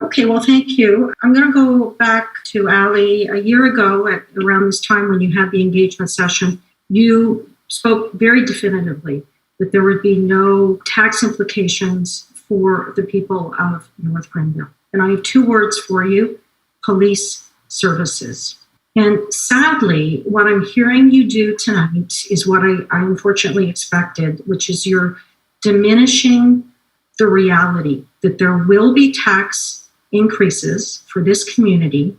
Okay, well, thank you. I'm going to go back to Ali. A year ago, at around this time when you had the engagement session, you spoke very definitively that there would be no tax implications for the people of North Grenville. And I have two words for you: police services. And sadly, what I'm hearing you do tonight is what I unfortunately expected, which is you're diminishing the reality that there will be tax increases for this community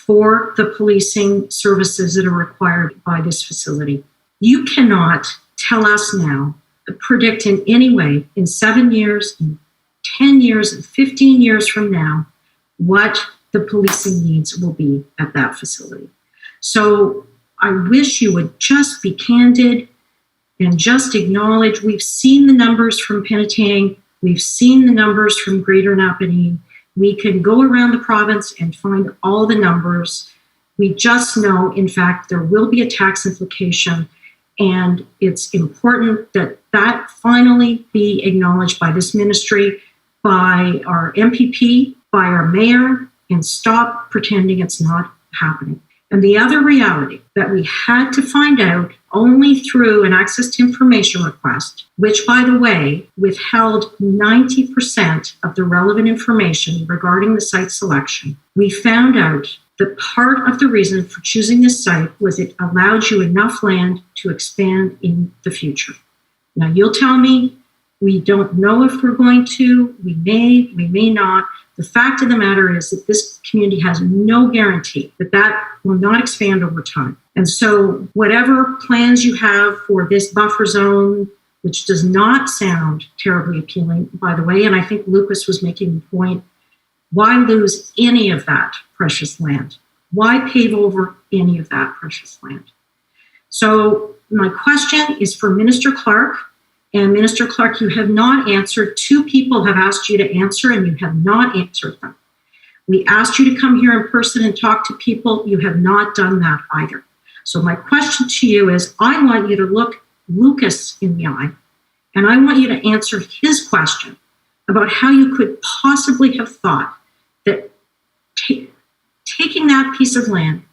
for the policing services that are required by this facility. You cannot tell us now, predict in any way, in 7 years, in 10 years, and 15 years from now, what the policing needs will be at that facility. So I wish you would just be candid and just acknowledge we've seen the numbers from Penetang, we've seen the numbers from Greater Napanee. We can go around the province and find all the numbers. We just know, in fact, there will be a tax implication, and it's important that that finally be acknowledged by this ministry, by our MPP, by our mayor, and stop pretending it's not happening. And the other reality that we had to find out only through an access to information request, which, by the way, withheld 90% of the relevant information regarding the site selection, we found out that part of the reason for choosing this site was it allowed you enough land to expand in the future. Now, you'll tell me we don't know if we're going to, we may not. The fact of the matter is that this community has no guarantee that that will not expand over time. And so whatever plans you have for this buffer zone, which does not sound terribly appealing, by the way, and I think Lucas was making the point, why lose any of that precious land? Why pave over any of that precious land? So my question is for Minister Clark. And Minister Clark, you have not answered. Two people have asked you to answer, and you have not answered them. We asked you to come here in person and talk to people. You have not done that either. So my question to you is, I want you to look Lucas in the eye, and I want you to answer his question about how you could possibly have thought that taking that piece of land,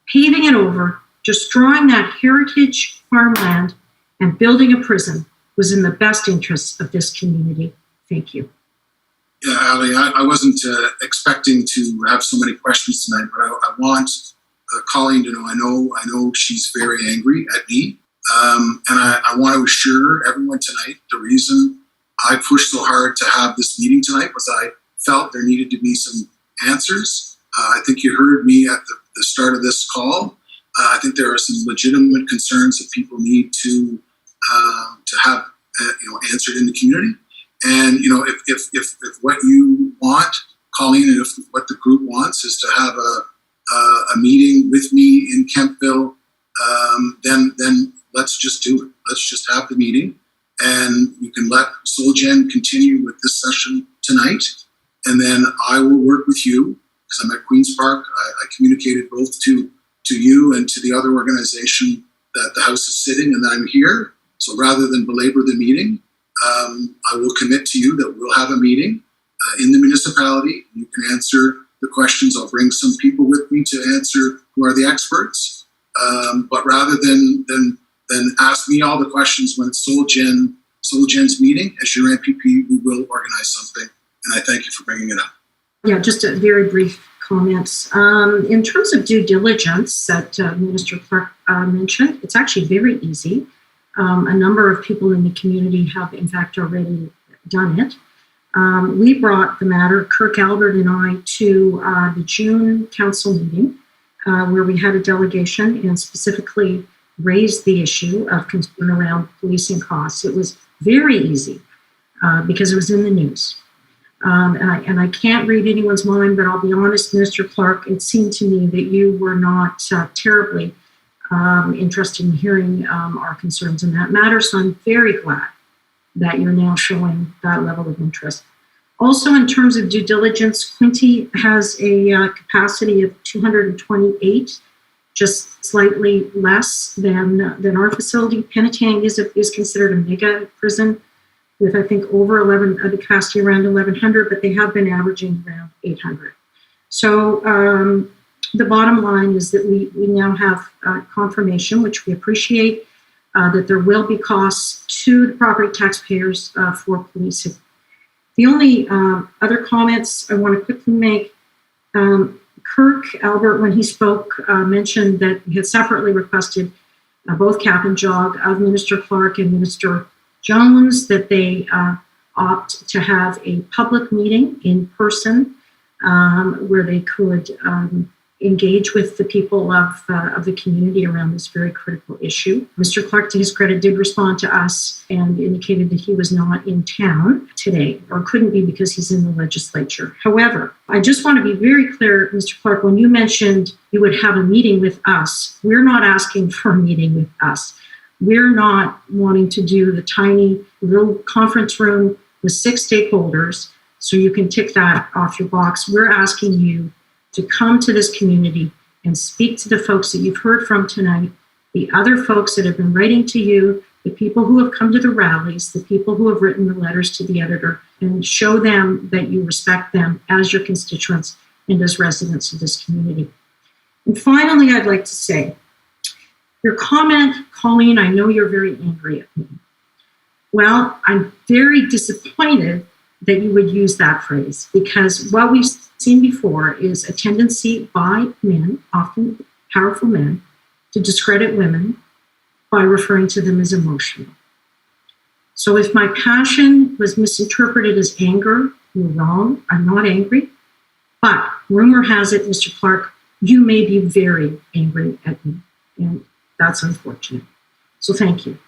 paving it over, destroying that heritage farmland, and building a prison was in the best interests of this community. Thank you. Yeah, Ali, I wasn't expecting to have so many questions tonight, but I want Colleen to know, I know she's very angry at me. And I want to assure everyone tonight, the reason I pushed so hard to have this meeting tonight was I felt there needed to be some answers. I think you heard me at the start of this call. I think there are some legitimate concerns that people need to have answered in the community. And if what you want, Colleen, and if what the group wants is to have a meeting with me in Kemptville, then let's just do it. Let's just have the meeting, and you can let SolGen continue with this session tonight, and then I will work with you because I'm at Queen's Park. I communicated both to you and to the other organization that the House is sitting and that I'm here. So rather than belabor the meeting, I will commit to you that we'll have a meeting in the municipality. You can answer the questions. I'll bring some people with me to answer who are the experts. But rather than ask me all the questions when it's SolGen's meeting, as your MPP, we will organize something. And I thank you for bringing it up. Yeah, just a very brief comments. In terms of due diligence that Minister Clark mentioned, it's actually very easy. A number of people in the community have, in fact, already done it. We brought the matter, Kirk Albert and I, to the June council meeting where we had a delegation and specifically raised the issue of concern around policing costs. It was very easy because it was in the news. And I can't read anyone's mind, but I'll be honest, Minister Clark, it seemed to me that you were not terribly interested in hearing our concerns in that matter. So I'm very glad that you're now showing that level of interest. Also, in terms of due diligence, Quinte has a capacity of 228, just slightly less than our facility. Penetang is considered a mega prison. with, I think, over 11, the capacity around 1,100, but they have been averaging around 800. So the bottom line is that we now have confirmation, which we appreciate, that there will be costs to the property taxpayers for policing. The only other comments I want to quickly make, Kirk Albert, when he spoke, mentioned that he had separately requested both Cap and Jog of Minister Clark and Minister Jones that they opt to have a public meeting in person where they could engage with the people of the community around this very critical issue. Mr. Clark, to his credit, did respond to us and indicated that he was not in town today or couldn't be because he's in the legislature. However, I just want to be very clear, Mr. Clark, when you mentioned you would have a meeting with us, we're not asking for a meeting with us. We're not wanting to do the tiny little conference room with 6 stakeholders so you can tick that off your box. We're asking you to come to this community and speak to the folks that you've heard from tonight, the other folks that have been writing to you, the people who have come to the rallies, the people who have written the letters to the editor, and show them that you respect them as your constituents and as residents of this community. And finally, I'd like to say, your comment, Colleen, I know you're very angry at me. Well, I'm very disappointed that you would use that phrase, because what we've seen before is a tendency by men, often powerful men, to discredit women by referring to them as emotional. So if my passion was misinterpreted as anger, you're wrong. I'm not angry. But rumor has it, Mr. Clark, you may be very angry at me. And that's unfortunate. So thank you.